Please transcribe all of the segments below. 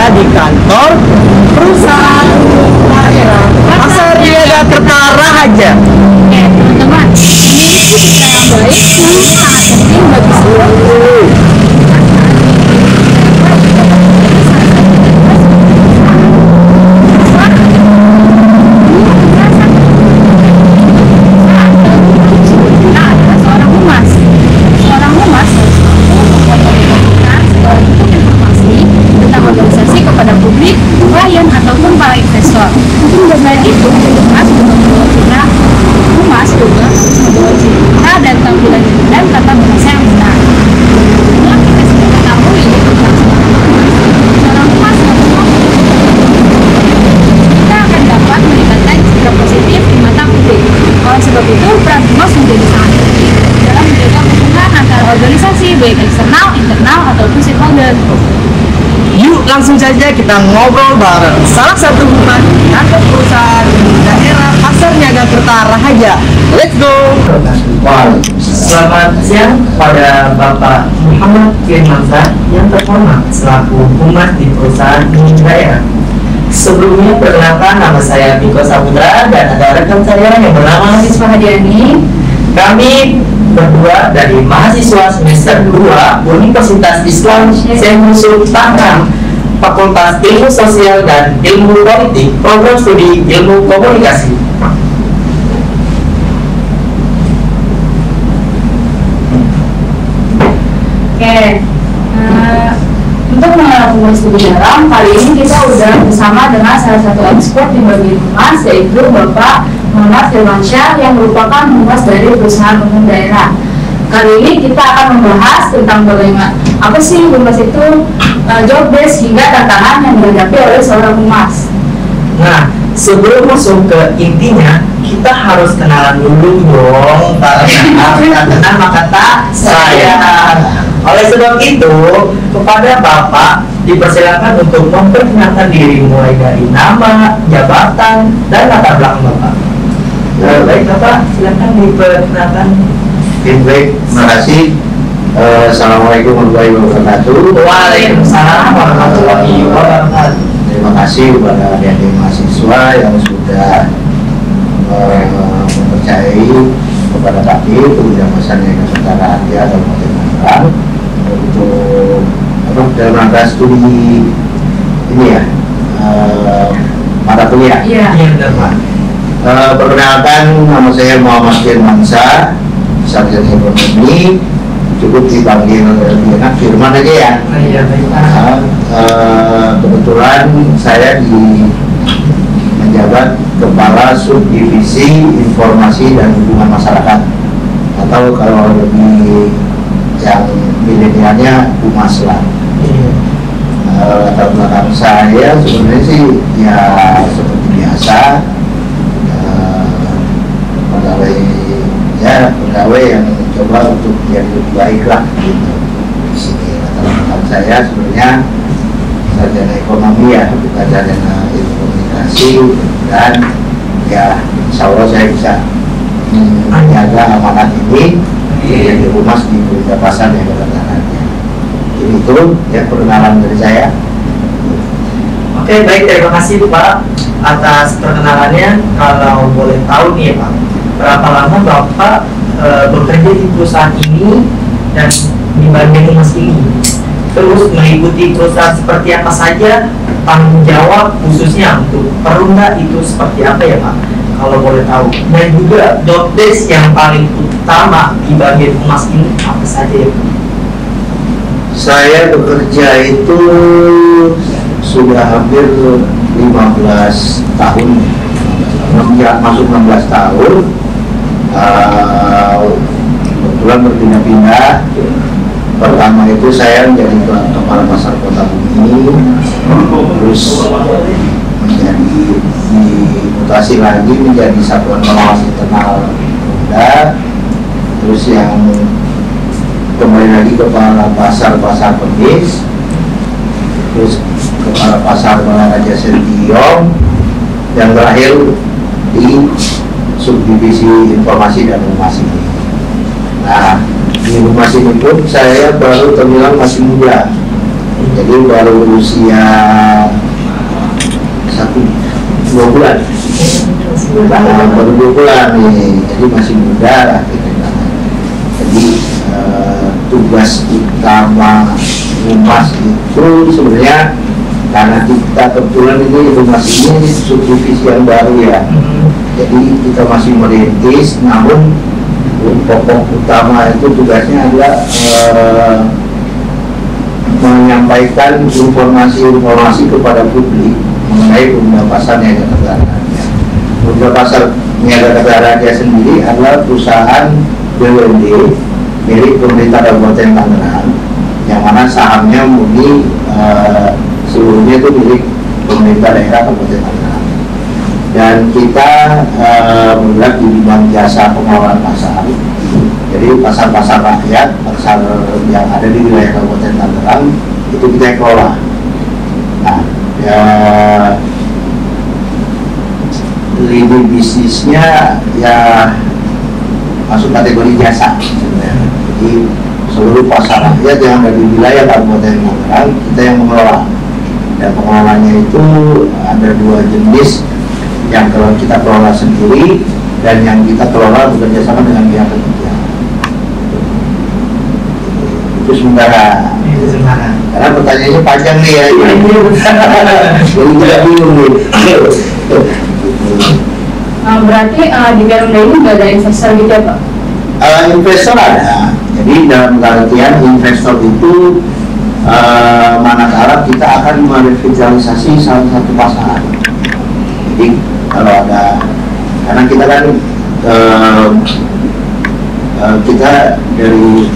di kantor perusahaan daerah Pasar Niaga Kertarahaja. Oke, teman-teman, ini berita yang baik yang sangat penting bagi seluruh baik eksternal, internal, ataupun stakeholder. Yuk langsung saja kita ngobrol bareng salah satu humas kantor perusahaan daerah Pasar Niaga Kertarahaja. Let's go. Selamat siang pada Bapak Muhammad Firmansyah yang terhormat selaku humas di perusahaan daerah. Sebelumnya perkenalkan, nama saya Biko Saputra dan ada rekan saya yang bernama Siswa Hadiani. Kami berdua dari mahasiswa semester 2 Universitas Islam Syekh Tangerang, Fakultas Ilmu Sosial dan Ilmu Politik, Program Studi Ilmu Komunikasi. Oke, untuk mengenal humas lebih dalam, kali ini kita udah bersama dengan salah satu ekspert di bagian humas, yaitu Bapak Muhammad Firmansyah yang merupakan humas dari perusahaan umum daerah. Kali ini kita akan membahas tentang bagaimana apa sih humas itu, job desk hingga tantangan yang dihadapi oleh seorang humas. Nah, sebelum masuk ke intinya, kita harus kenalan dulu dong, karena kenal maka tak sayang. Oleh sebab itu, kepada Bapak dipersilakan untuk memperkenalkan diri mulai dari nama, jabatan, dan latar belakang Bapak. Baik Bapak, silakan diperkenalkan. Baik, terima kasih. Assalamualaikum warahmatullahi wabarakatuh. Waalaikumsalam warahmatullahi wabarakatuh. Terima kasih kepada adik-adik mahasiswa yang sudah mempercayai kepada kami Kementerian Pasar Niaga Kertarahaja dan Tangerang untuk dalam rangka studi ini ya, mata kuliah. Iya. Benar Pak. Perkenalkan, nama saya Muhammad Firmansyah, sarjana ekonomi, cukup dipanggil lebih enak Firman aja ya. Iya, baik Pak. Kebetulan saya menjabat Kepala Subdivisi Informasi dan Hubungan Masyarakat, atau kalau lebih yang milenialnya Humas lah. Latar belakang saya sebenarnya sih ya seperti biasa, pegawai yang mencoba untuk menjadi lebih baik lah gitu. Di sini latar belakang saya sebenarnya sarjana ekonomi ya, bukan sarjana ilmu komunikasi, dan ya insya Allah saya bisa menjaga amanat ini menjadi humas di Kementerian Pasar Niaga Kertarahaja. Jadi itu ya perkenalan dari saya. Oke, baik, terima kasih Pak atas perkenalannya. Kalau boleh tahu nih Pak, berapa lama Bapak bekerja di perusahaan ini dan di bagian humas ini? Terus mengikuti perusahaan seperti apa saja, tanggung jawab khususnya untuk perumda itu seperti apa ya Pak? Kalau boleh tahu. Dan juga job desk yang paling utama di bagian humas ini apa saja ya Pak? Saya bekerja itu sudah hampir 15 tahun, masuk 16 tahun. Kebetulan berpindah-pindah. Pertama itu saya menjadi kepala pasar kota Bumi, terus menjadi dimutasi lagi menjadi satuan pengawas internal Polda, terus yang kembali lagi kepala pasar Permis, terus kepala pasar Raja Sentiong, yang terakhir di subdivisi informasi dan humas ini. Nah, di humas ini pun saya baru terbilang masih muda, Jadi baru usia 2 bulan. Baru 2 bulan nih, jadi masih muda lah kita. Jadi tugas utama humas itu sebenarnya karena kita kebetulan ini humas ini subdivisi yang baru ya. Jadi kita masih merintis, namun pokok utama itu tugasnya adalah menyampaikan informasi kepada publik mengenai Bumda Pasar Niaga Kerta. Bumda Pasar Niaga Kerta sendiri adalah perusahaan BUMD milik pemerintah Kabupaten Tangerang, yang mana sahamnya murni seluruhnya itu milik pemerintah daerah Kabupaten Tangerang. Dan kita bergerak di bidang jasa pengelolaan pasar. Jadi pasar-pasar rakyat, pasar yang ada di wilayah Kabupaten Tangerang itu kita kelola. Nah, ya, lini bisnisnya ya masuk kategori jasa sebenarnya. Jadi seluruh pasar rakyat yang ada di wilayah Kabupaten Tangerang kita yang mengelola. Dan pengelolanya itu ada 2 jenis, yang kalau kita kelola sendiri dan yang kita kelola bekerja sama dengan pihak ketiga. Itu sementara. Karena pertanyaannya panjang nih ya. Jadi tidak bingung nih. Berarti di Garuda ini nggak ada investor gitu ya Pak? Investor ada. Jadi dalam pengertian investor itu manakala kita akan merevitalisasi salah satu pasar. Jadi kalau ada, karena kita kan kita dari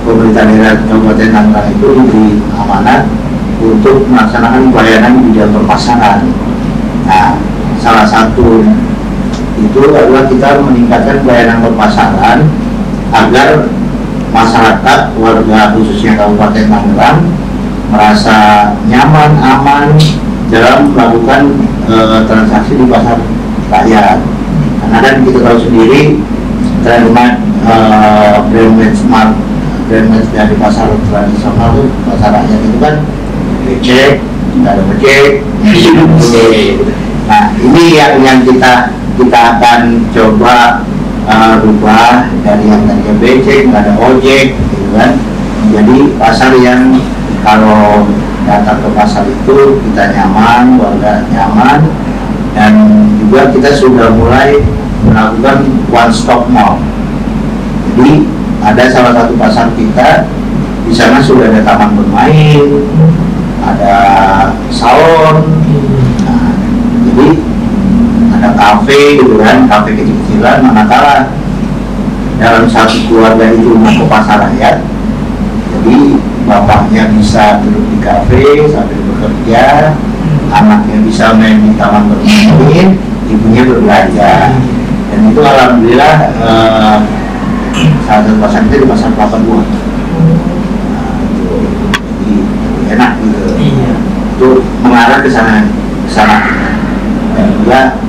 pemerintah daerah Kabupaten Tangerang itu diberi amanat untuk melaksanakan pelayanan di bidang perpasaran. Nah, salah satu itu adalah kita meningkatkan pelayanan perpasaran agar masyarakat, warga khususnya Kabupaten Tangerang merasa nyaman, aman dalam melakukan transaksi di pasar rakyat. Karena kan kita tahu sendiri trademark brand dari pasar tradisional itu, pasar rakyat itu kan becek, tidak ada becek. Nah, ini yang kita akan coba rubah dari yang tadinya becek, nggak ada ojek, gitu kan. Jadi pasar yang kalau datang ke pasar itu kita nyaman, warga nyaman, dan juga kita sudah mulai melakukan one stop mall. Jadi ada salah satu pasar kita, di sana sudah ada taman bermain, ada salon, nah, jadi ada kafe gitu kan, kafe kecil-kecilan. Manakala dalam satu keluarga itu mau ke pasar rakyat, jadi bapaknya bisa duduk di kafe sambil bekerja, anaknya bisa main di taman bermain, ibunya berbelanja. Dan itu alhamdulillah salah satu pasar itu di pasar Kelapa II. Nah, jadi enak gitu. Itu mengarah ke sana. Dan juga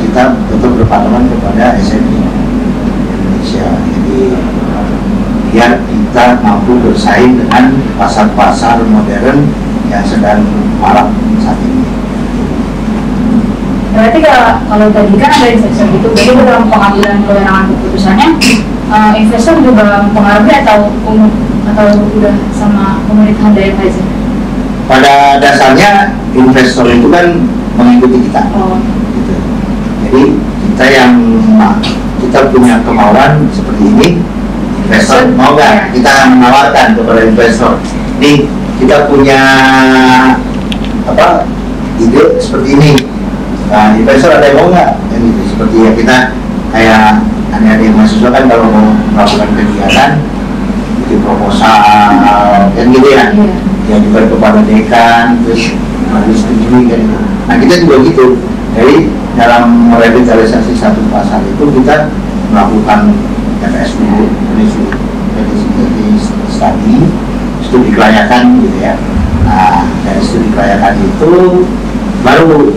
kita tetap berpatroli kepada SME Indonesia. Jadi biar kita mampu bersaing dengan pasar-pasar modern yang sedang marak saat ini. Berarti kalau tadi kan ada investor gitu, jadi dalam pengambilan kewenangan keputusannya investor juga mempengaruhi atau udah sama pemerintahan daerah aja? Pada dasarnya investor itu kan mengikuti kita. Gitu. Jadi kita punya kemauan seperti ini, investor mau nggak? Kita menawarkan kepada investor. Nih, kita punya ide seperti ini. Nah, investor ada yang mau nggak? Gitu. Seperti yang kita kayak adik-adik mahasiswa kan kalau mau melakukan kegiatan, bikin proposal, kan gitu ya. Yang juga kepada dekan, terus majelis tinggi kan. Nah, kita juga gitu. Jadi dalam merevitalisasi satu pasar itu kita melakukan TPS dulu, feasibility study, studi kelayakan gitu ya. Nah, dari studi kelayakan itu baru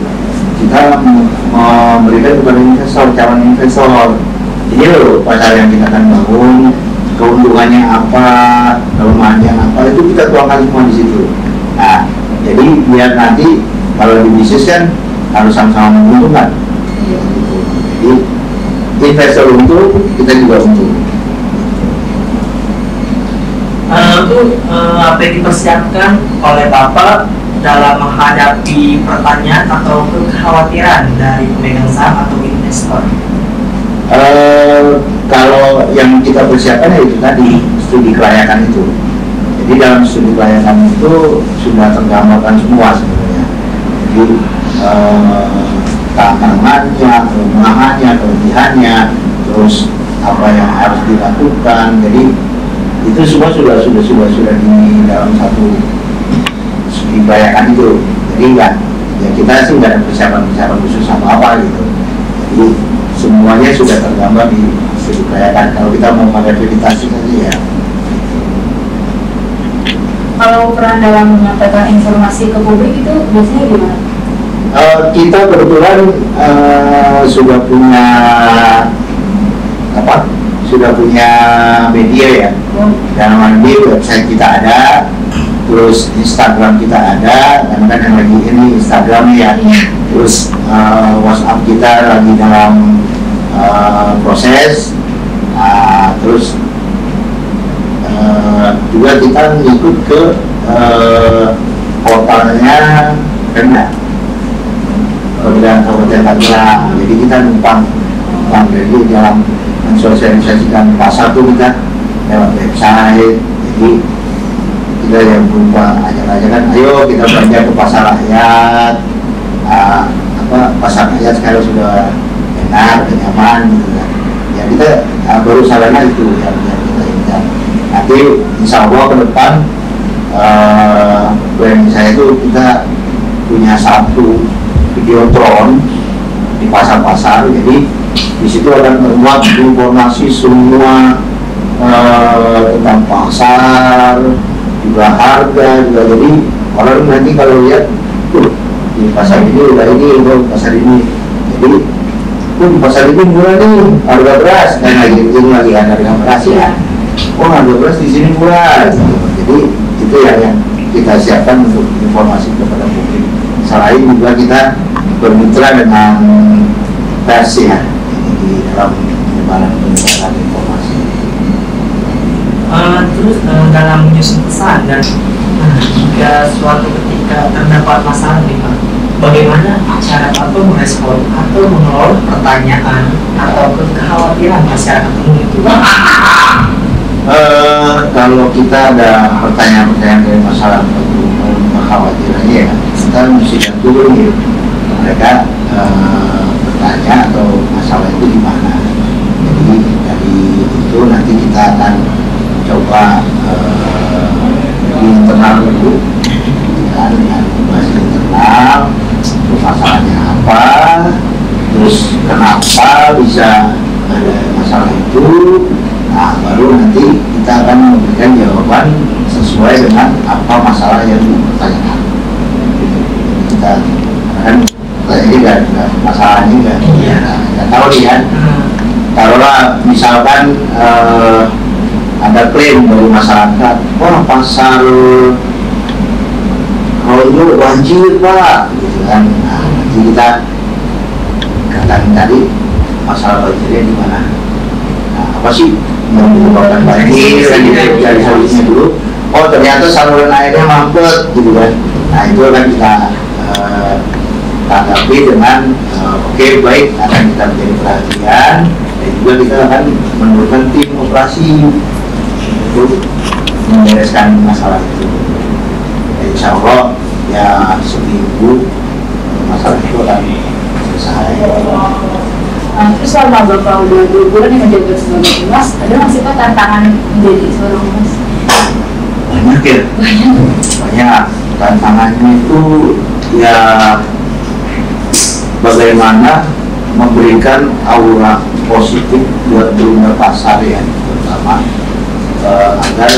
kita memberikan kepada investor, calon investor. Ini loh pasar yang kita akan bangun, keuntungannya apa, kelemahannya apa, itu kita tuangkan semua situ. Nah, jadi biar nanti kalau di bisnis kan harus sama-sama menguntungkan. Gitu. Jadi investor untung, kita juga untung. Lalu apa yang dipersiapkan oleh Bapak dalam menghadapi pertanyaan atau kekhawatiran dari pemegang saham atau investor? Kalau yang kita persiapkan itu tadi studi kelayakan itu. Jadi dalam studi kelayakan itu sudah tergambarkan semua sebenarnya. Jadi tantangannya, kelemahannya, kelebihannya, terus apa yang harus dilakukan. Jadi itu semua sudah di dalam satu studi kelayakan itu. Jadi ya kita sih nggak ada persiapan khusus apa gitu. Jadi semuanya sudah tergambar di studi kelayakan. Kalau kita mau merevitalisasi saja ya. Kalau peran dalam menyampaikan informasi ke publik itu biasanya gimana? Kita kebetulan sudah punya media ya. Dalam hal ini website kita ada, terus Instagram kita ada, karena kan yang lagi ini Instagram ya. Terus WhatsApp kita lagi dalam proses. Terus juga kita ngikut ke portalnya Pemda Kabupaten Tangerang. Jadi kita numpang dari dalam mensosialisasikan pasar itu kita lewat website. Jadi kita yang berupa ajak-ajakan, ayo kita belanja ke pasar rakyat. Pasar rakyat sekarang sudah enak, nyaman gitu kan. Ya kita baru sarana itu yang kita inginkan. Nanti insya Allah ke depan plan saya itu kita punya satu videotron di pasar-pasar. Jadi di situ akan memuat informasi semua tentang pasar, juga harga juga. Jadi orang nanti kalau lihat di pasar ini udah ini, pasar ini. Jadi di pasar ini murah nih harga beras, dan lagi ada harga beras ya. Harga beras di sini murah. Jadi itu yang kita siapkan untuk informasi kepada publik. Selain juga kita bermitra dengan pers ya, di dalam penyebaran informasi. Terus dalam menyusun pesan dan jika suatu ketika terdapat masalah nih Pak, bagaimana cara Bapak merespon atau mengelola pertanyaan atau kekhawatiran masyarakat umum itu? Kalau kita ada pertanyaan-pertanyaan dari masyarakat umum, kekhawatirannya ya kita mesti lihat dulu nih mereka bertanya atau masalah itu di mana. Jadi dari itu nanti kita akan coba di internal dulu, kan, dengan bahasa internal, terus masalahnya apa, terus kenapa bisa ada masalah itu. Nah, baru nanti kita akan memberikan jawaban sesuai dengan apa masalah yang dipertanyakan. Kita kan ini nggak masalahnya nggak tahu nih kan. Taruhlah misalkan ada klaim dari masyarakat, wah pasar Royo banjir Pak, gitu kan. Nah, nanti kita katakan tadi masalah banjirnya di mana. Nah, apa sih yang menyebabkan banjir, kan kita cari solusinya dulu. Oh ternyata saluran airnya mampet, gitu kan. Nah itu akan kita tanggapi dengan oke, baik, akan kita menjadi perhatian, dan juga kita akan menurunkan tim operasi untuk membereskan masalah itu. Dan insya Allah ya seminggu masalah itu akan selesai. Terus selama Bapak udah 2 bulan yang menjabat sebagai humas, ada nggak sih Pak tantangan menjadi seorang humas? Banyak ya? Banyak. Tantangannya itu ya bagaimana memberikan aura positif buat dunia pasar ya, terutama agar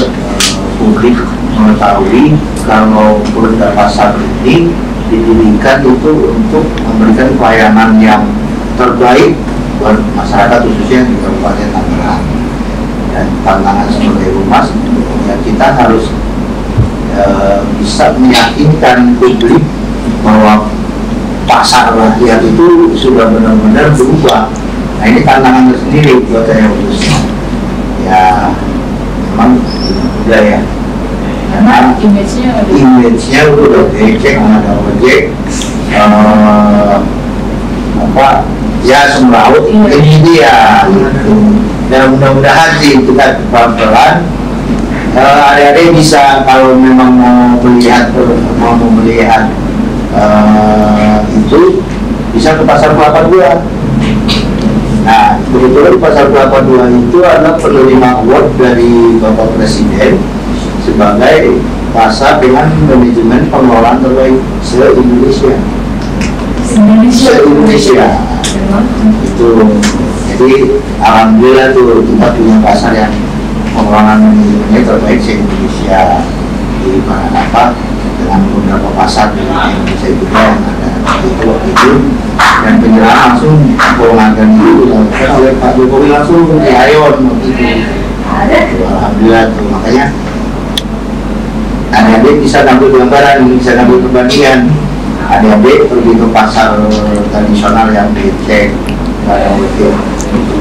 publik mengetahui kalau dunia pasar ini didirikan itu untuk memberikan pelayanan yang terbaik buat masyarakat khususnya di Kabupaten Tangerang. Dan tantangan sebagai humas ya kita harus bisa meyakinkan publik bahwa pasar rakyat itu sudah benar-benar berubah. Nah ini tantangan tersendiri buat saya khususnya. Ya memang udah ya. Karena image-nya udah becek, ada ojek, apa ya semraut ini dia. Dan mudah-mudahan sih kita pelan-pelan adik-adik bisa kalau memang mau melihat itu bisa ke Pasar Kelapa II. Nah kebetulan Pasar Kelapa II itu adalah penerima award dari Bapak Presiden sebagai pasar dengan manajemen pengelolaan terbaik se-Indonesia. Itu jadi alhamdulillah tuh kita punya pasar yang pengelolaan manajemennya terbaik se-Indonesia di mana apa dengan beberapa pasar di Indonesia juga yang ada itu waktu itu, dan penyerahan langsung golongan itu dilakukan oleh Pak Jokowi langsung di Ayon waktu itu. Alhamdulillah tuh, makanya adik-adik bisa ngambil gambaran, bisa ngambil perbandingan. Adik-adik pergi ke pasar tradisional yang dicek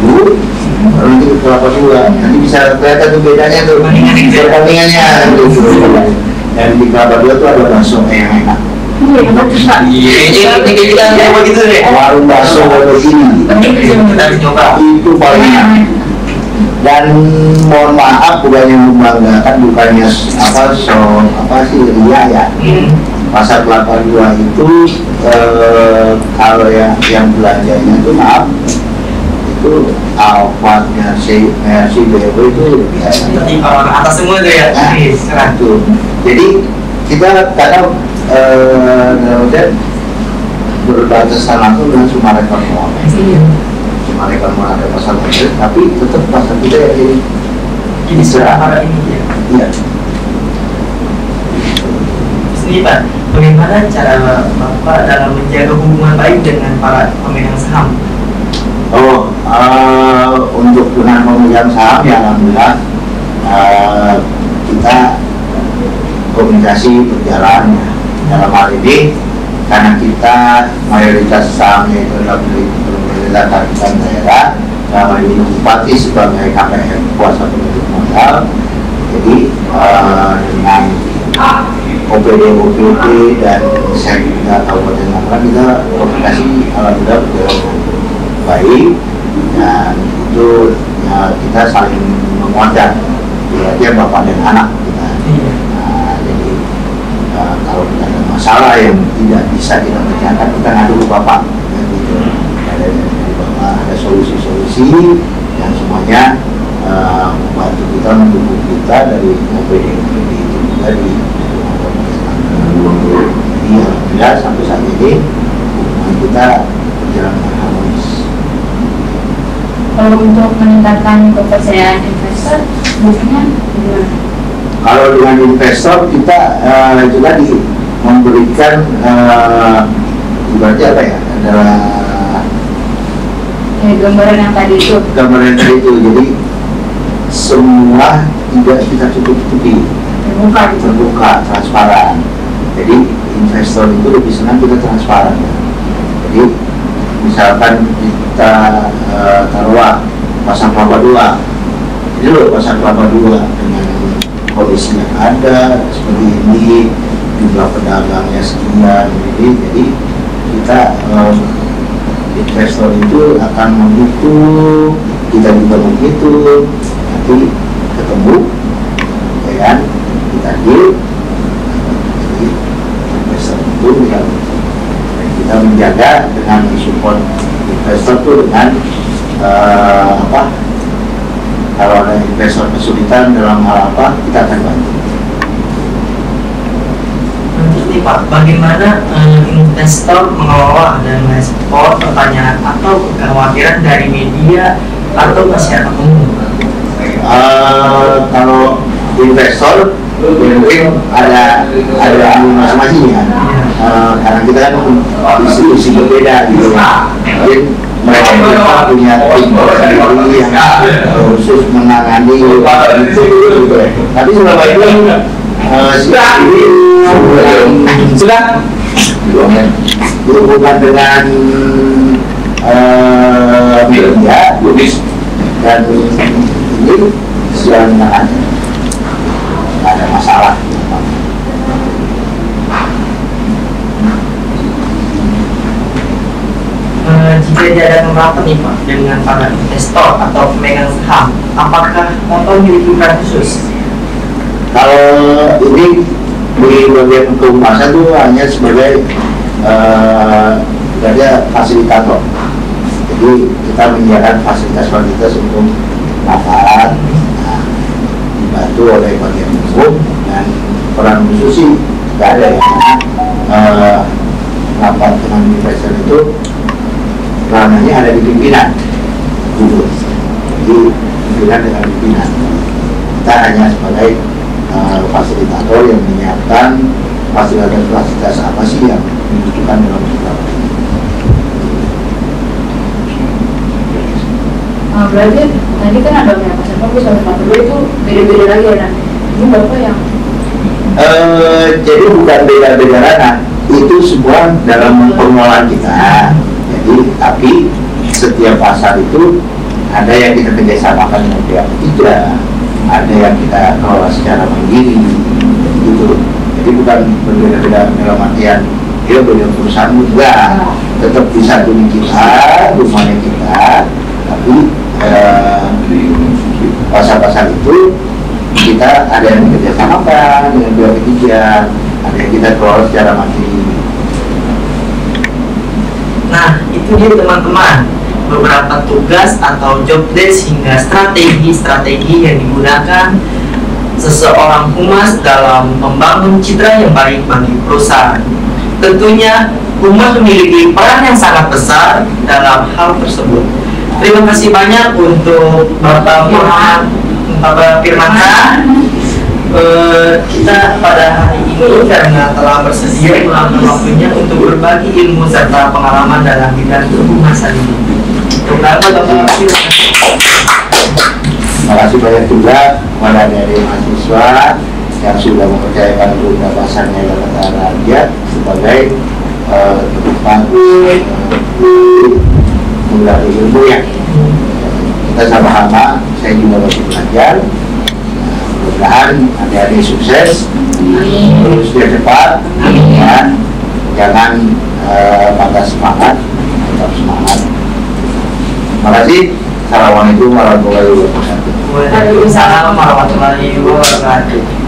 dulu, baru nanti ke Kelapa II, nanti bisa kelihatan tuh bedanya tuh perbandingannya gitu. Dan di Kelapa II tuh ada bakso yang enak. Iya, kita coba gitu deh. Warung bakso begini Kita coba. itu paling enak. Dan mohon maaf bukannya membanggakan, bukannya apa sih ria ya. Pasar Kelapa II itu kalau yang belanjanya itu maaf itu Alphardnya Mercy BMW itu biasa. Orang atas semua tuh ya. Nah, itu. Jadi kita kadang berbatasan langsung dengan Sumarekon Mall. Sumarekon Mall ada pasar modern, tapi tetap pasar kita yang ini serah ini ya. Iya. Sini Pak, bagaimana cara Bapak dalam menjaga hubungan baik dengan para pemegang saham? Untuk dengan pemegang saham ya alhamdulillah kita komunikasi berjalan dalam hal ini karena kita mayoritas sahamnya itu adalah pemerintah tarikan daerah, dalam hal ini Bupati sebagai KPM kuasa pemilik modal. Jadi dengan OPD dan Sekda Kabupaten Tangerang kita komunikasi alhamdulillah berjalan baik, dan itu ya, kita saling menguatkan dia bapak dan anak kita. Jadi kalau ada masalah yang tidak bisa kita kerjakan, kita ngadu ke bapak ya, gitu. Dari bapak ada solusi-solusi yang semuanya membantu kita, mendukung kita dari OPD itu juga di jadi alhamdulillah sampai saat ini hubungan kita berjalan dengan harmonis. Kalau untuk meningkatkan kepercayaan investor, biasanya gimana? Kalau dengan investor kita juga memberikan berarti apa ya, adalah gambaran yang tadi itu. Gambaran tadi itu, jadi semua tidak kita tutup-tutupi, terbuka, transparan. Jadi investor itu lebih senang kita transparan. Jadi misalkan kita taruhlah Pasar Kelapa II, ini loh Pasar Kelapa II dengan kondisi yang ada seperti ini, jumlah pedagangnya sekian, jadi kita investor itu akan mendukung, kita juga begitu, nanti ketemu, ya kan, kita deal, jadi investor itu yang kita menjaga dengan support investor itu dengan kalau ada investor kesulitan dalam hal apa, kita akan bantu. Nanti Pak, bagaimana investor mengelola dan merespon pertanyaan atau kekhawatiran dari media atau masyarakat umum? Kalau investor mungkin ada masing-masing ya, karena kita kan institusi berbeda gitu. Mungkin mereka punya tim sendiri yang khusus menangani itu. Tapi selama ini Sudah. Berhubungan dengan media, dan ini sudah ada masalah. Jika dia ada merapat nih Pak dengan para investor atau pemegang saham, apakah Bapak memiliki peran khusus? Kalau ini di bagian kehumasan itu hanya sebagai fasilitator. Jadi kita menyediakan fasilitas untuk lapangan, dibantu oleh bagian umum, dan peran khusus sih tidak ada ya. Rapat dengan investor itu ranahnya ada di pimpinan dulu. Jadi pimpinan dengan pimpinan. Kita hanya sebagai fasilitator yang menyiapkan fasilitas apa sih yang dibutuhkan dalam program. Berarti tadi kan ada beberapa sampai sampai 42 itu beda-beda lagi ya. Nah, ini Bapak yang jadi bukan beda-beda ranah, itu semua dalam pengelolaan kita. Jadi tapi setiap pasar itu ada yang kita kerjasamakan dengan pihak ketiga, ada yang kita kelola secara mandiri gitu. Jadi bukan berbeda-beda dalam artian dia punya perusahaan juga, tetap bisa tuning kita, rumahnya kita, tapi pasar-pasar itu kita ada yang kerjasamakan dengan pihak ketiga, ada yang kita kelola secara mandiri. Nah, itu dia teman-teman, beberapa tugas atau job desk hingga strategi yang digunakan seseorang humas dalam membangun citra yang baik bagi perusahaan. Tentunya humas memiliki peran yang sangat besar dalam hal tersebut. Terima kasih banyak untuk Bapak Firmansyah. Kita pada hari ini karena telah bersedia meluangkan waktunya untuk berbagi ilmu serta pengalaman dalam bidang kehumasan ini. Terima kasih banyak juga kepada dari mahasiswa yang sudah mempercayakan program pasarnya Jakarta Rakyat sebagai tempat menggali ilmu ya. Kita sama-sama, saya juga masih belajar. Mudah-mudahan adik-adik sukses, terus dia cepat, ya. Jangan patah semangat, tetap semangat. Terima kasih. Assalamualaikum warahmatullahi wabarakatuh. Waalaikumsalam warahmatullahi wabarakatuh.